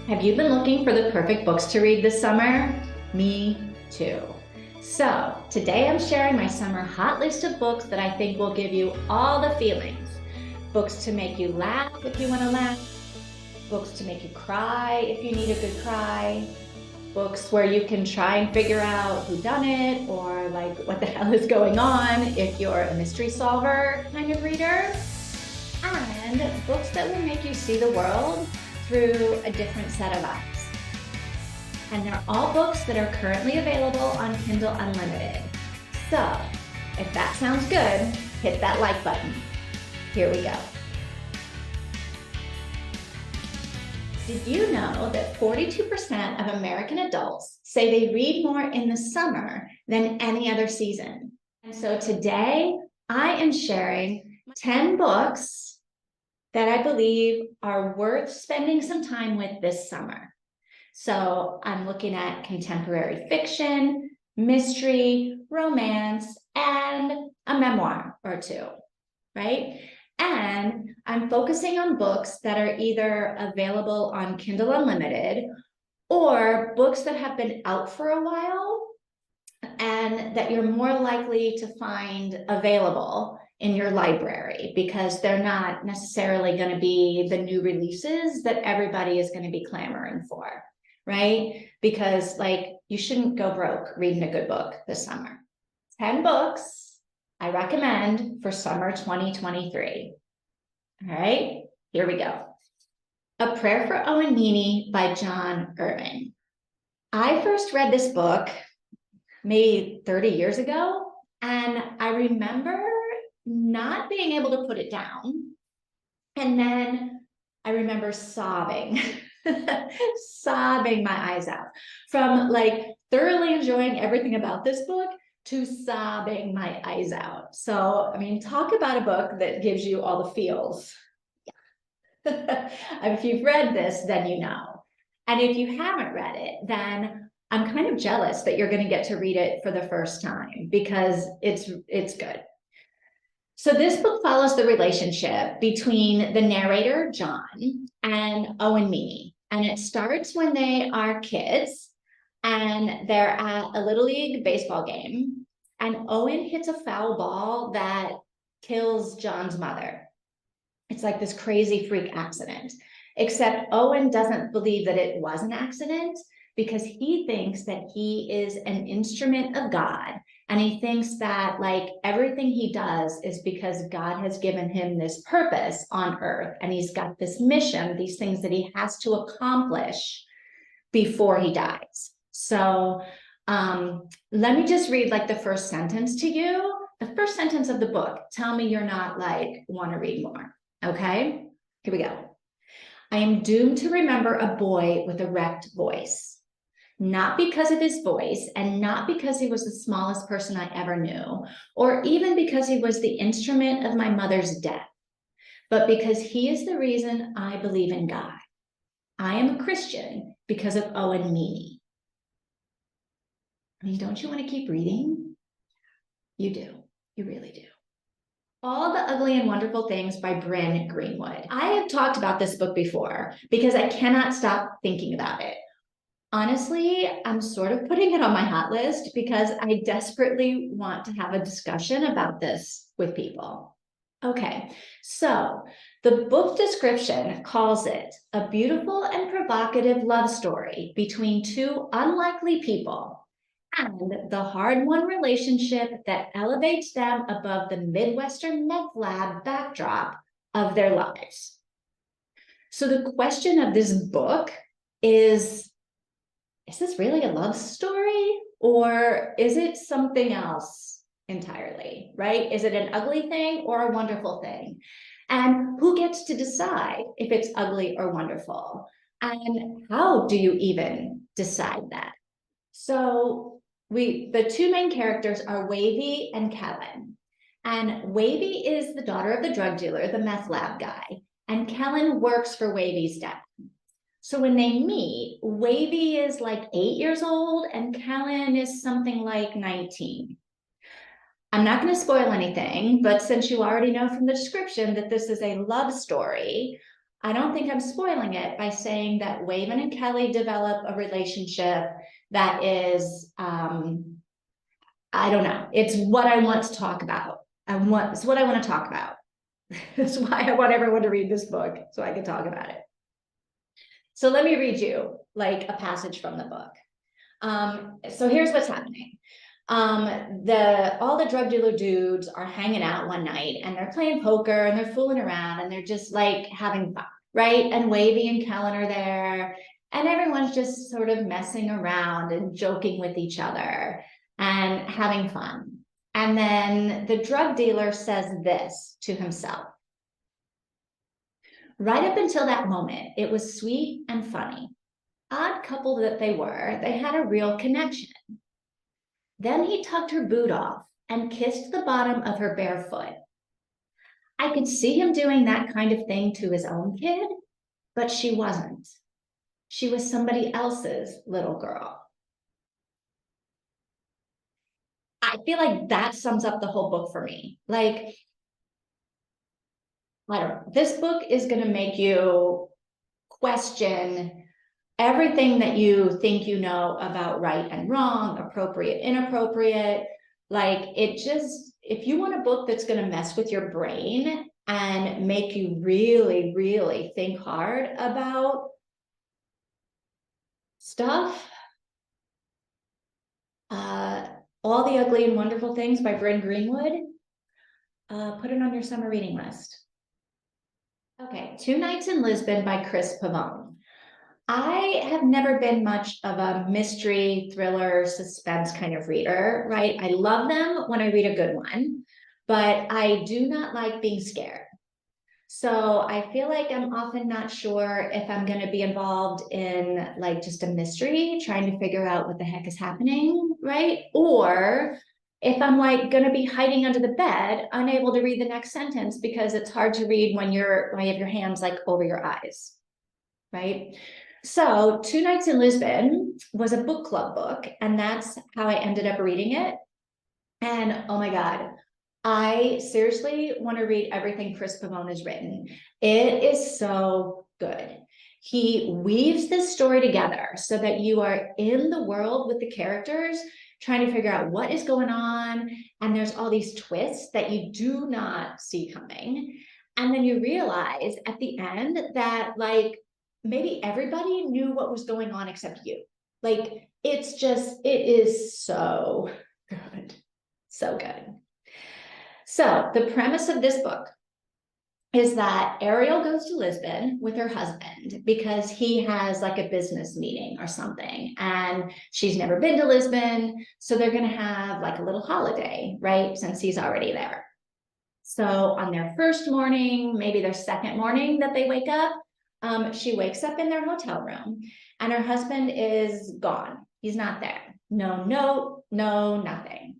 Have you been looking for the perfect books to read this summer? Me too. So today I'm sharing my summer hot list of books that I think will give you all the feelings. Books to make you laugh if you want to laugh. Books to make you cry if you need a good cry. Books where you can try and figure out whodunit or like what the hell is going on if you're a mystery solver kind of reader. And books that will make you see the world through a different set of eyes. And they're all books that are currently available on Kindle Unlimited. So if that sounds good, hit that like button. Here we go. Did you know that 42% of American adults say they read more in the summer than any other season? And so today I am sharing 10 books that I believe are worth spending some time with this summer. So I'm looking at contemporary fiction, mystery, romance, and a memoir or two, right? And I'm focusing on books that are either available on Kindle Unlimited or books that have been out for a while and that you're more likely to find available in your library because they're not necessarily going to be the new releases that everybody is going to be clamoring for, right? Because like you shouldn't go broke reading a good book this summer. 10 books I recommend for summer 2023. All right, here we go. A Prayer for Owen Meany by Irving. I first read this book maybe 30 years ago, and I remember not being able to put it down. And then I remember sobbing, sobbing my eyes out from like thoroughly enjoying everything about this book to sobbing my eyes out. So, I mean, talk about a book that gives you all the feels. Yeah. If you've read this, then you know. And if you haven't read it, then I'm kind of jealous that you're going to get to read it for the first time because it's good. So this book follows the relationship between the narrator, John, and Owen Meany. And it starts when they are kids and they're at a Little League baseball game. And Owen hits a foul ball that kills John's mother. It's like this crazy freak accident, except Owen doesn't believe that it was an accident because he thinks that he is an instrument of God. And he thinks that like everything he does is because God has given him this purpose on earth. And he's got this mission, these things that he has to accomplish before he dies. So let me just read like the first sentence to you. The first sentence of the book. Tell me you're not like, want to read more. Okay, here we go. I am doomed to remember a boy with a wrecked voice. Not because of his voice and not because he was the smallest person I ever knew, or even because he was the instrument of my mother's death, but because he is the reason I believe in God. I am a Christian because of Owen Meany. I mean, don't you want to keep reading? You do. You really do. All the Ugly and Wonderful Things by Bryn Greenwood. I have talked about this book before because I cannot stop thinking about it. Honestly, I'm sort of putting it on my hot list because I desperately want to have a discussion about this with people. Okay, so the book description calls it a beautiful and provocative love story between two unlikely people and the hard-won relationship that elevates them above the Midwestern meth lab backdrop of their lives. So the question of this book is this really a love story or is it something else entirely, right? Is it an ugly thing or a wonderful thing? And who gets to decide if it's ugly or wonderful? And how do you even decide that? So the two main characters are Wavy and Kellen. And Wavy is the daughter of the drug dealer, the meth lab guy, and Kellen works for Wavy's dad. So when they meet, Wavy is like 8 years old and Kellen is something like 19. I'm not going to spoil anything, but since you already know from the description that this is a love story, I don't think I'm spoiling it by saying that Waven and Kelly develop a relationship that is, I don't know. It's what I want to talk about. It's what I want to talk about. That's why I want everyone to read this book so I can talk about it. So let me read you like a passage from the book. So here's what's happening. All the drug dealer dudes are hanging out one night and they're playing poker and they're fooling around and they're just like having fun, right? And Wavy and Kellen are there and everyone's just sort of messing around and joking with each other and having fun. And then the drug dealer says this to himself. Right up until that moment, it was sweet and funny. Odd couple that they were, they had a real connection. Then he tugged her boot off and kissed the bottom of her bare foot. I could see him doing that kind of thing to his own kid, but she wasn't. She was somebody else's little girl. I feel like that sums up the whole book for me. Like, I don't know. This book is going to make you question everything that you think you know about right and wrong, appropriate, inappropriate. Like it just, if you want a book that's going to mess with your brain and make you really, really think hard about stuff, All the Ugly and Wonderful Things by Bryn Greenwood, put it on your summer reading list. Okay, Two Nights in Lisbon by Pavone. I have never been much of a mystery, thriller, suspense kind of reader, right? I love them when I read a good one, but I do not like being scared. So I feel like I'm often not sure if I'm going to be involved in like just a mystery, trying to figure out what the heck is happening, right? Or if I'm like going to be hiding under the bed, unable to read the next sentence because it's hard to read when you have your hands like over your eyes, right? So Two Nights in Lisbon was a book club book, and that's how I ended up reading it. And oh my God, I seriously want to read everything Pavone has written. It is so good. He weaves this story together so that you are in the world with the characters, trying to figure out what is going on. And there's all these twists that you do not see coming. And then you realize at the end that like, maybe everybody knew what was going on except you. Like, it's just, it is so good. So good. So the premise of this book is that Ariel goes to Lisbon with her husband because he has like a business meeting or something. And she's never been to Lisbon. So they're going to have like a little holiday, right? Since he's already there. So on their first morning, maybe their second morning that they wake up, she wakes up in their hotel room and her husband is gone. He's not there. No note, no nothing.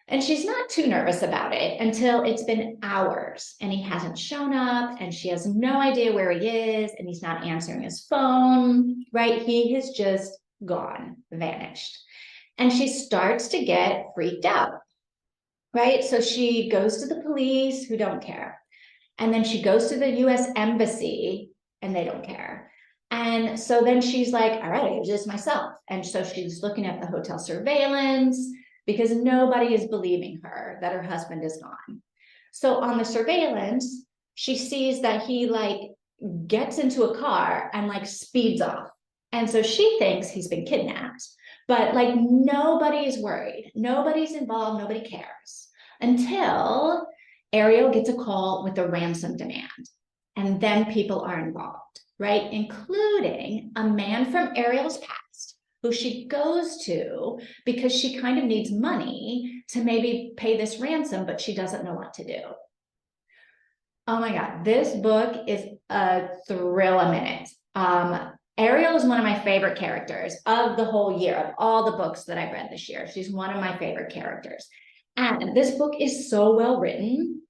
And she's not too nervous about it until it's been hours and he hasn't shown up and she has no idea where he is and he's not answering his phone, right? He has just gone, vanished. And she starts to get freaked out, right? So she goes to the police who don't care. And then she goes to the US Embassy and they don't care. And so then she's like, all right, I can do this myself. And so she's looking at the hotel surveillance because nobody is believing her that her husband is gone. So on the surveillance, she sees that he like gets into a car and like speeds off. And so she thinks he's been kidnapped, but like nobody is worried. Nobody's involved. Nobody cares until Ariel gets a call with a ransom demand. And then people are involved, right? Including a man from Ariel's past who she goes to because she kind of needs money to maybe pay this ransom, but she doesn't know what to do. Oh my God, this book is a thrill a minute. Ariel is one of my favorite characters of the whole year, of all the books that I've read this year. She's one of my favorite characters. And this book is so well written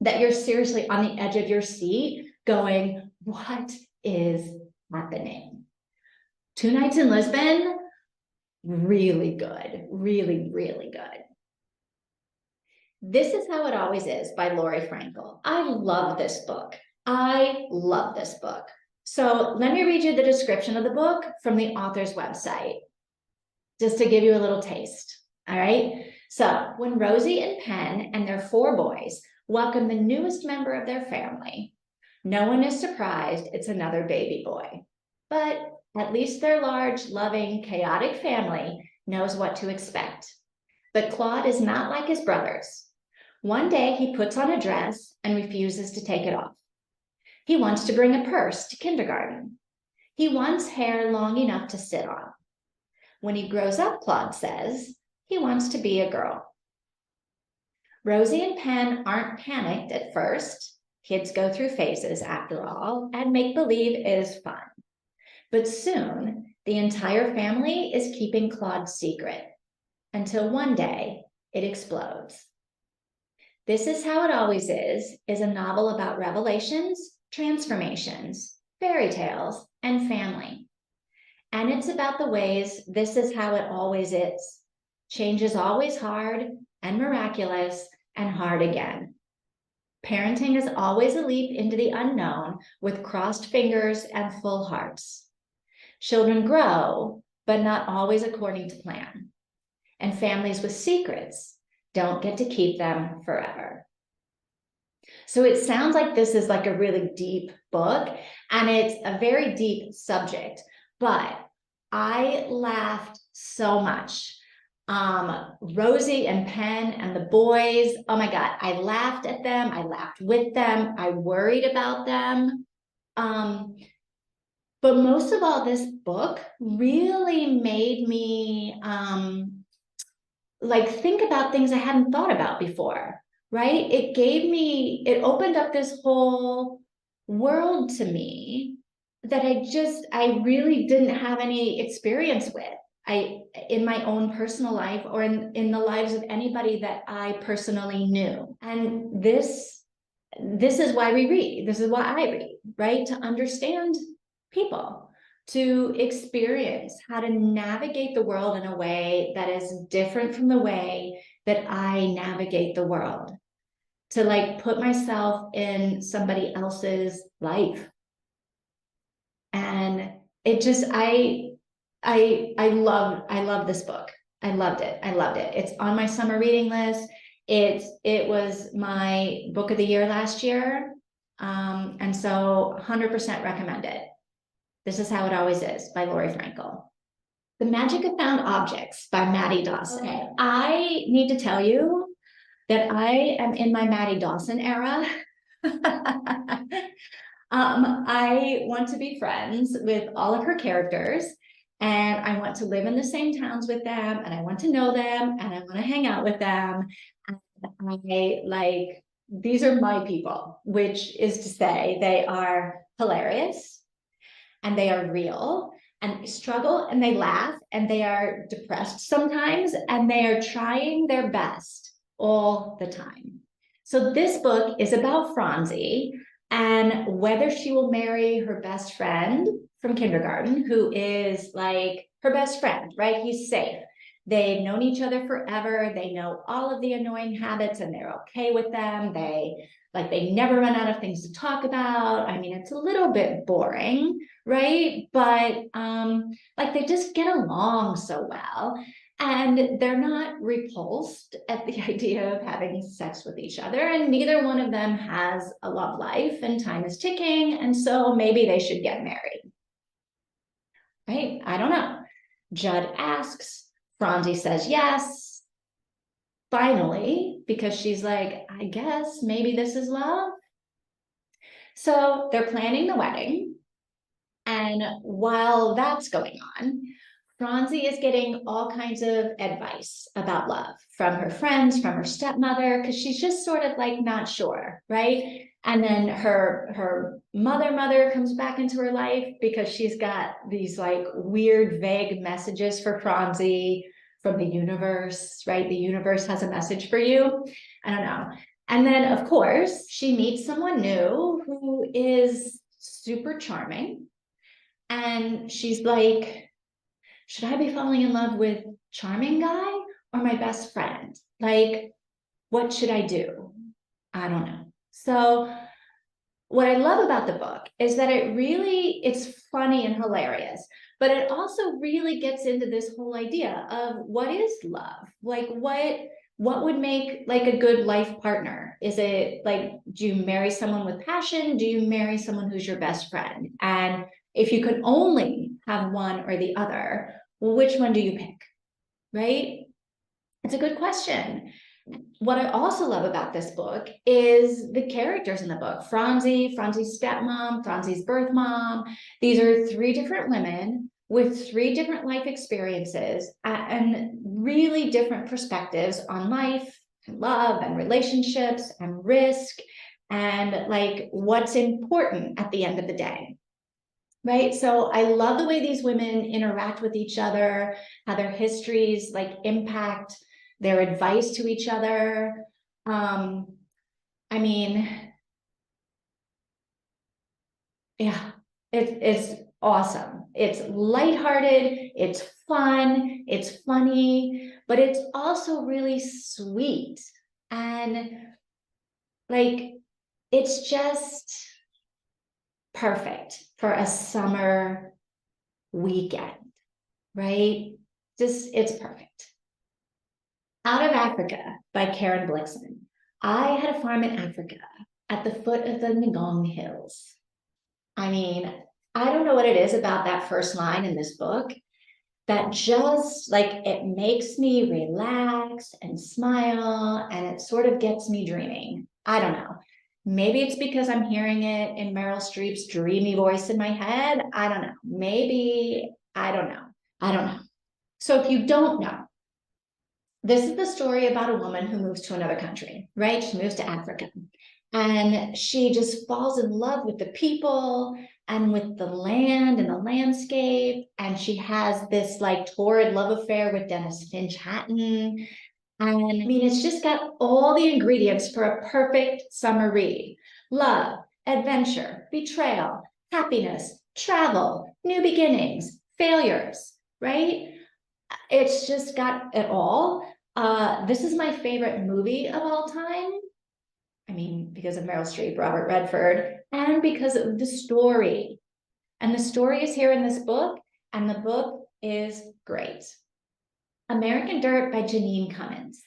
that you're seriously on the edge of your seat going, what is happening? Two Nights in Lisbon, really good, really, really good. This Is How It Always Is by Laurie Frankel. I love this book. I love this book. So let me read you the description of the book from the author's website, just to give you a little taste. All right. So when Rosie and Penn and their 4 boys welcome the newest member of their family, no one is surprised it's another baby boy. But at least their large, loving, chaotic family knows what to expect. But Claude is not like his brothers. One day he puts on a dress and refuses to take it off. He wants to bring a purse to kindergarten. He wants hair long enough to sit on. When he grows up, Claude says, he wants to be a girl. Rosie and Penn aren't panicked at first. Kids go through phases after all, and make-believe is fun. But soon, the entire family is keeping Claude's secret until one day it explodes. This Is How It Always is a novel about revelations, transformations, fairy tales, and family. And it's about the ways this is how it always is. Change is always hard and miraculous and hard again. Parenting is always a leap into the unknown with crossed fingers and full hearts. Children grow, but not always according to plan. And families with secrets don't get to keep them forever. So it sounds like this is like a really deep book, and it's a very deep subject, but I laughed so much. Rosie and Penn and the boys, oh my God, I laughed at them. I laughed with them. I worried about them. But most of all, this book really made me like think about things I hadn't thought about before, right? It opened up this whole world to me that I really didn't have any experience with. In my own personal life or in the lives of anybody that I personally knew. And this is why we read. This is why I read, right? To understand people, to experience how to navigate the world in a way that is different from the way that I navigate the world, to like put myself in somebody else's life. And it just, I love this book. I loved it. It's on my summer reading list. It was my book of the year last year. And so 100% recommend it. This Is How It Always Is by Laurie Frankel. The Magic of Found Objects by Maddie Dawson. Okay. I need to tell you that I am in my Maddie Dawson era. I want to be friends with all of her characters, and I want to live in the same towns with them, and I want to know them, and I want to hang out with them. And these are my people, which is to say they are hilarious and they are real and they struggle and they laugh and they are depressed sometimes and they are trying their best all the time. So this book is about Franzi and whether she will marry her best friend from kindergarten, who is like her best friend, right? He's safe. They've known each other forever. They know all of the annoying habits and they're okay with them. They never run out of things to talk about. I mean, it's a little bit boring, right? But they just get along so well. And they're not repulsed at the idea of having sex with each other. And neither one of them has a love life and time is ticking. And so maybe they should get married. Right? I don't know. Judd asks, Franzi says yes. Finally, because she's like, I guess maybe this is love. So they're planning the wedding. And while that's going on, Franzi is getting all kinds of advice about love from her friends, from her stepmother, because she's just sort of like not sure, right? And then her mother comes back into her life because she's got these like weird, vague messages for Franzi from the universe, right? The universe has a message for you. I don't know. And then, of course, she meets someone new who is super charming. And she's like, should I be falling in love with charming guy or my best friend? Like, what should I do? I don't know. So what I love about the book is that it's funny and hilarious, but it also really gets into this whole idea of what is love? Like what would make like a good life partner? Is it like, do you marry someone with passion? Do you marry someone who's your best friend? And if you could only have one or the other, well, which one do you pick? Right? It's a good question. What I also love about this book is the characters in the book. Franzie's stepmom, Franzie's birth mom. These are three different women with three different life experiences and really different perspectives on life and love and relationships and risk and like what's important at the end of the day. Right. So I love the way these women interact with each other, how their histories like impact their advice to each other. I mean, yeah, it's awesome. It's lighthearted, it's fun, it's funny, but it's also really sweet. And like, it's just perfect for a summer weekend, right? It's perfect. Out of Africa by Karen Blixen. I had a farm in Africa at the foot of the Ngong Hills. I mean, I don't know what it is about that first line in this book that just like it makes me relax and smile and it sort of gets me dreaming. I don't know. Maybe it's because I'm hearing it in Meryl Streep's dreamy voice in my head. I don't know. Maybe, I don't know. I don't know. So if you don't know, this is the story about a woman who moves to another country, right? She moves to Africa and she just falls in love with the people and with the land and the landscape. And she has this like torrid love affair with Dennis Finch Hatton. And I mean, it's just got all the ingredients for a perfect summer read. Love, adventure, betrayal, happiness, travel, new beginnings, failures, right? It's just got it all. This is my favorite movie of all time. I mean, because of Meryl Streep, Robert Redford, and because of the story. And the story is here in this book, and the book is great. American Dirt by Jeanine Cummins.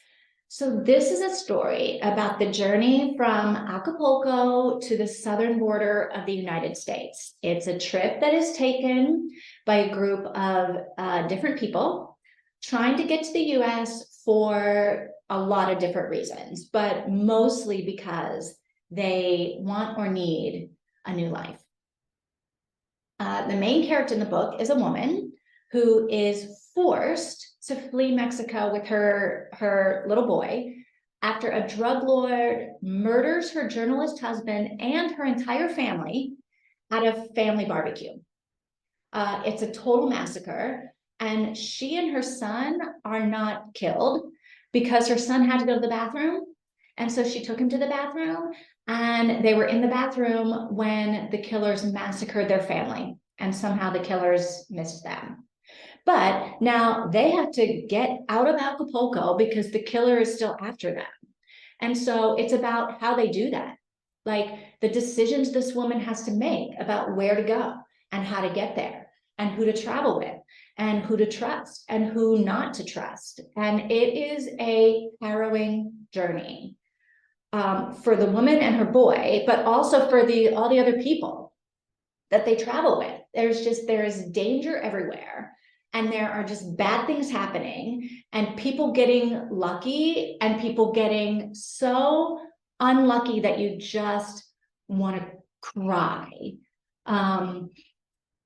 So this is a story about the journey from Acapulco to the southern border of the United States. It's a trip that is taken by a group of different people trying to get to the US for a lot of different reasons, but mostly because they want or need a new life. The main character in the book is a woman who is forced to flee Mexico with her little boy after a drug lord murders her journalist husband and her entire family at a family barbecue. It's a total massacre, and she and her son are not killed because her son had to go to the bathroom. And so she took him to the bathroom, and they were in the bathroom when the killers massacred their family, and somehow the killers missed them. But now they have to get out of Acapulco because the killer is still after them. And so it's about how they do that. Like the decisions this woman has to make about where to go and how to get there and who to travel with and who to trust and who not to trust. And it is a harrowing journey for the woman and her boy, but also for all the other people that they travel with. There is danger everywhere. And there are just bad things happening and people getting lucky and people getting so unlucky that you just want to cry.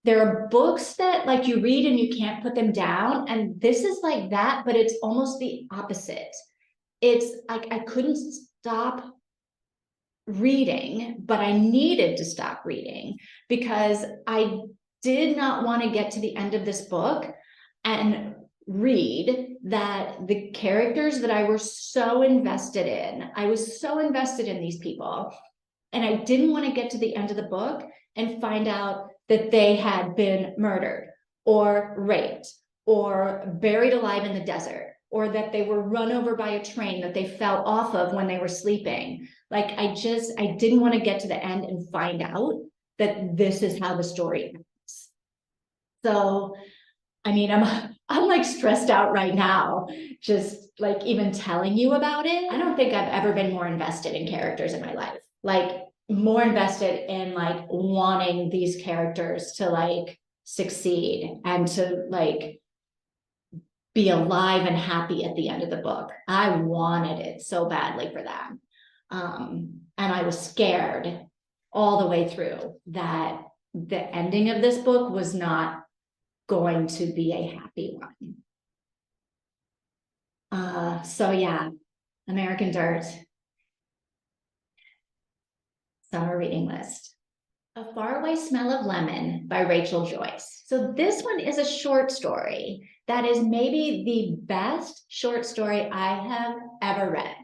There are books that like you read and you can't put them down. And this is like that, but it's almost the opposite. It's like I couldn't stop reading, but I needed to stop reading because I did not want to get to the end of this book and read that the characters that I was so invested in, I was so invested in these people, and I didn't want to get to the end of the book and find out that they had been murdered or raped or buried alive in the desert, or that they were run over by a train that they fell off of when they were sleeping. Like, I didn't want to get to the end and find out that this is how the story ends. So, I mean, I'm like stressed out right now, just like even telling you about it. I don't think I've ever been more invested in characters in my life. Like, more invested in like wanting these characters to like succeed and to like be alive and happy at the end of the book. I wanted it so badly for them. And I was scared all the way through that the ending of this book was not going to be a happy one. So yeah, American Dirt, summer reading list. A Faraway Smell of Lemon by Rachel Joyce. So this one is a short story that is maybe the best short story I have ever read.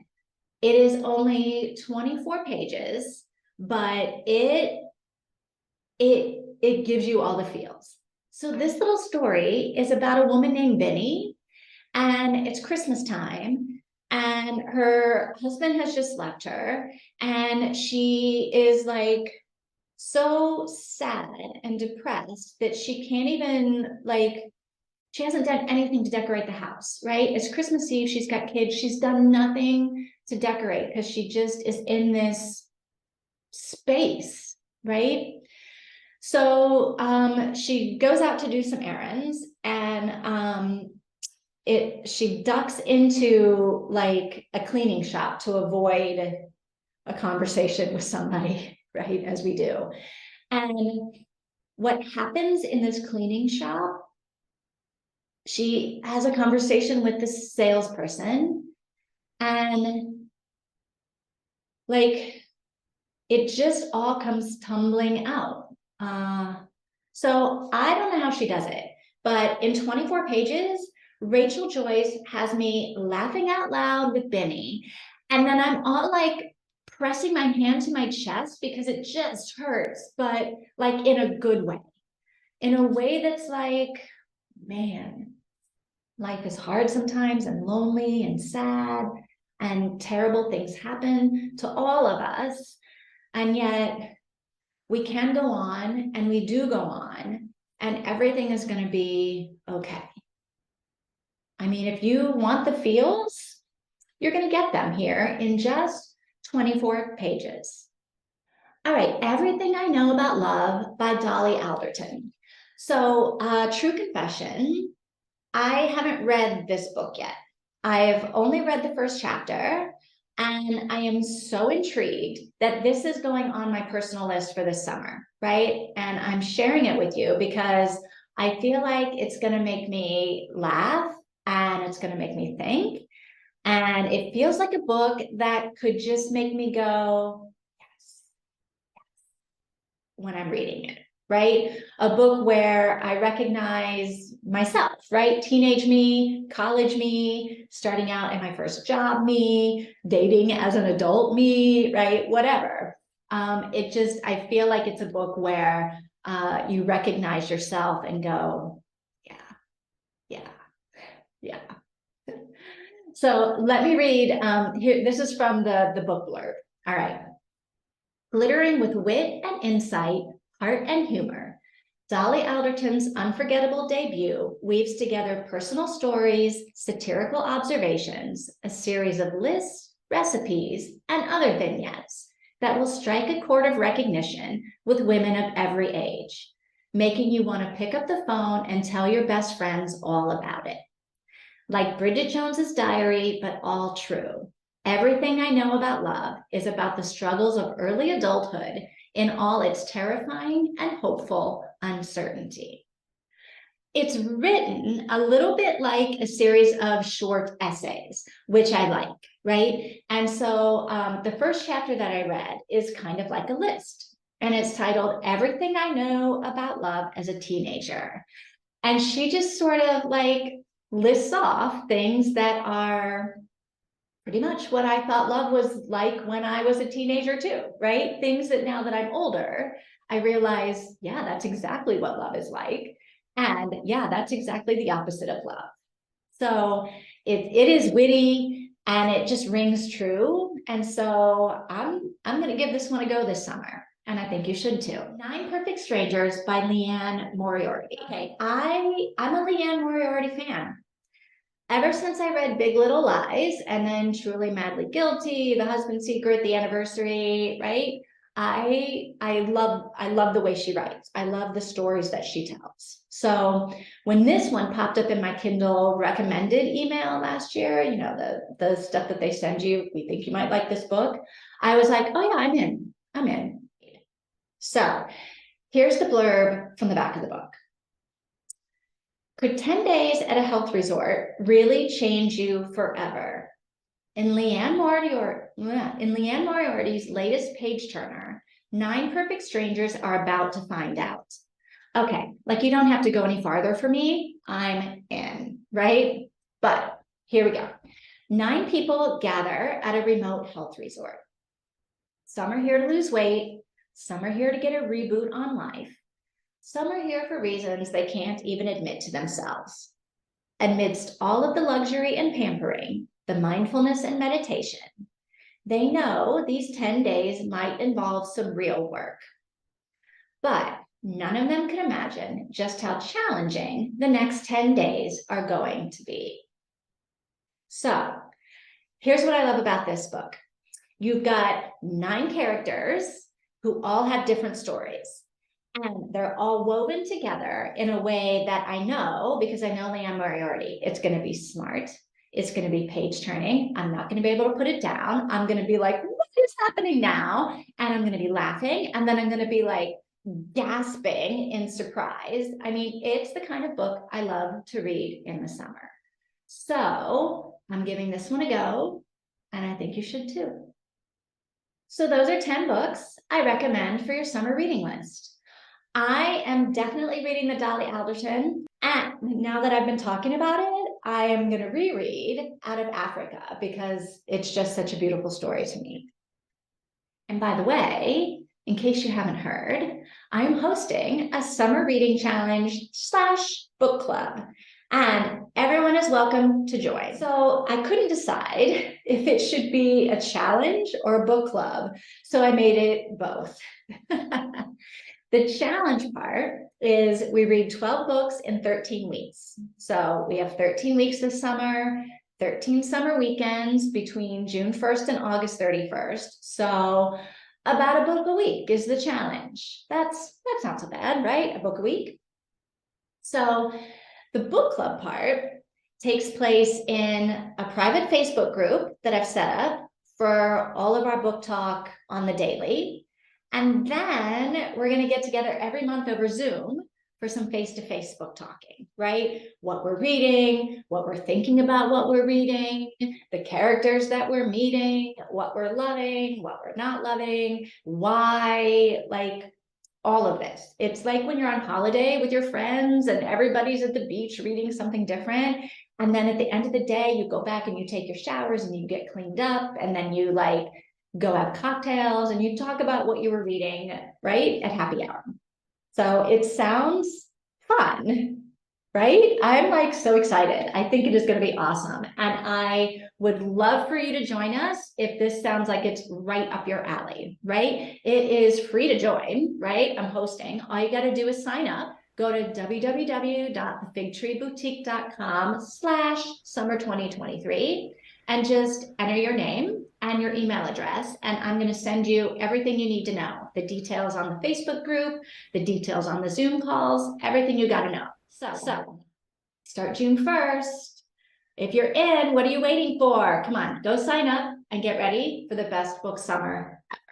It is only 24 pages, but it gives you all the feels. So this little story is about a woman named Meany, and it's Christmas time, and her husband has just left her, and she is like so sad and depressed that she can't even like, she hasn't done anything to decorate the house, right? It's Christmas Eve, she's got kids, she's done nothing to decorate because she just is in this space, right? So she goes out to do some errands, and she ducks into like a cleaning shop to avoid a conversation with somebody, right? As we do. And what happens in this cleaning shop, she has a conversation with this salesperson, and like, it just all comes tumbling out. So I don't know how she does it, but in 24 pages, Rachel Joyce has me laughing out loud with Benny. And then I'm all like pressing my hand to my chest because it just hurts, but like in a good way, in a way that's like, man, life is hard sometimes and lonely and sad, and terrible things happen to all of us. And yet we can go on, and we do go on, and everything is going to be okay. I mean, if you want the feels, you're going to get them here in just 24 pages. All right, Everything I Know About Love by Dolly Alderton. So, true confession, I haven't read this book yet. I've only read the first chapter, and I am so intrigued that this is going on my personal list for this summer, right? And I'm sharing it with you because I feel like it's going to make me laugh, and it's going to make me think. And it feels like a book that could just make me go, yes, when I'm reading it, right? A book where I recognize myself, right? Teenage me, college me, starting out in my first job me, dating as an adult me, right? Whatever. I feel like it's a book where you recognize yourself and go, yeah. So let me read, here, this is from the book blurb. All right. Glittering with wit and insight, heart and humor, Dolly Alderton's unforgettable debut weaves together personal stories, satirical observations, a series of lists, recipes, and other vignettes that will strike a chord of recognition with women of every age, making you want to pick up the phone and tell your best friends all about it. Like Bridget Jones's diary, but all true. Everything I Know About Love is about the struggles of early adulthood in all its terrifying and hopeful uncertainty. It's written a little bit like a series of short essays, which I like, right? And so the first chapter that I read is kind of like a list, and it's titled Everything I Know About Love as a Teenager. And she just sort of like lists off things that are pretty much what I thought love was like when I was a teenager too, right? Things that now that I'm older, I realize, yeah, that's exactly what love is like. And yeah, that's exactly the opposite of love. So it is witty, and it just rings true. And so I'm going to give this one a go this summer. And I think you should too. 9 Perfect Strangers by Liane Moriarty. Okay, I'm a Liane Moriarty fan. Ever since I read Big Little Lies and then Truly Madly Guilty, The Husband's Secret, The Anniversary, right? I love the way she writes. I love the stories that she tells. So when this one popped up in my Kindle recommended email last year, you know, the stuff that they send you, we think you might like this book. I was like, oh yeah, I'm in. So here's the blurb from the back of the book. Could 10 days at a health resort really change you forever? In Liane Moriarty's latest page turner, 9 Perfect Strangers are about to find out. Okay, like you don't have to go any farther for me. I'm in, right? But here we go. 9 people gather at a remote health resort. Some are here to lose weight. Some are here to get a reboot on life. Some are here for reasons they can't even admit to themselves. Amidst all of the luxury and pampering, the mindfulness and meditation, they know these 10 days might involve some real work. But none of them can imagine just how challenging the next 10 days are going to be. So here's what I love about this book. You've got 9 characters who all have different stories. And they're all woven together in a way that I know, because I know Liane Moriarty, it's going to be smart. It's going to be page turning. I'm not going to be able to put it down. I'm going to be like, what is happening now? And I'm going to be laughing. And then I'm going to be like gasping in surprise. I mean, it's the kind of book I love to read in the summer. So I'm giving this one a go. And I think you should too. So those are 10 books I recommend for your summer reading list. I am definitely reading the Dolly Alderton, and now that I've been talking about it, I am going to reread Out of Africa because it's just such a beautiful story to me. And by the way, in case you haven't heard, I am hosting a summer reading challenge / book club, and everyone is welcome to join. So I couldn't decide if it should be a challenge or a book club, so I made it both. The challenge part is we read 12 books in 13 weeks. So we have 13 weeks this summer, 13 summer weekends between June 1st and August 31st. So about a book a week is the challenge. That's not so bad, right? A book a week. So the book club part takes place in a private Facebook group that I've set up for all of our book talk on the daily. And then we're going to get together every month over Zoom for some face-to-face book talking, right? What we're reading, what we're thinking about what we're reading, the characters that we're meeting, what we're loving, what we're not loving, why, like all of this. It's like when you're on holiday with your friends and everybody's at the beach reading something different. And then at the end of the day, you go back and you take your showers and you get cleaned up, and then you like go have cocktails and you talk about what you were reading, right? At happy hour. So it sounds fun, right? I'm like so excited. I think it is going to be awesome. And I would love for you to join us if this sounds like it's right up your alley, right? It is free to join, right? I'm hosting. All you got to do is sign up. Go to www.thefigtreeboutique.com/summer2023 and just enter your name and your email address, and I'm going to send you everything you need to know. The details on the Facebook group, the details on the Zoom calls, everything you got to know. So start June 1st. If you're in, what are you waiting for? Come on, go sign up and get ready for the best book summer ever.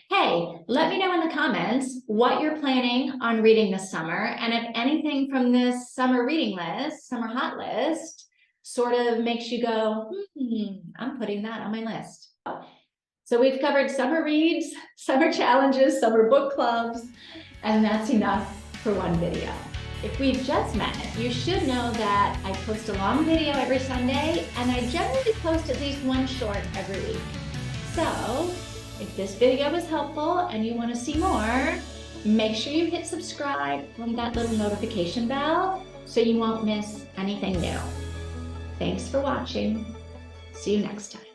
Hey, let me know in the comments what you're planning on reading this summer, and if anything from this summer reading list, summer hot list, sort of makes you go, I'm putting that on my list. So we've covered summer reads, summer challenges, summer book clubs, and that's enough for one video. If we've just met, you should know that I post a long video every Sunday, and I generally post at least one short every week. So if this video was helpful and you want to see more, make sure you hit subscribe on that little notification bell so you won't miss anything new. Thanks for watching. See you next time.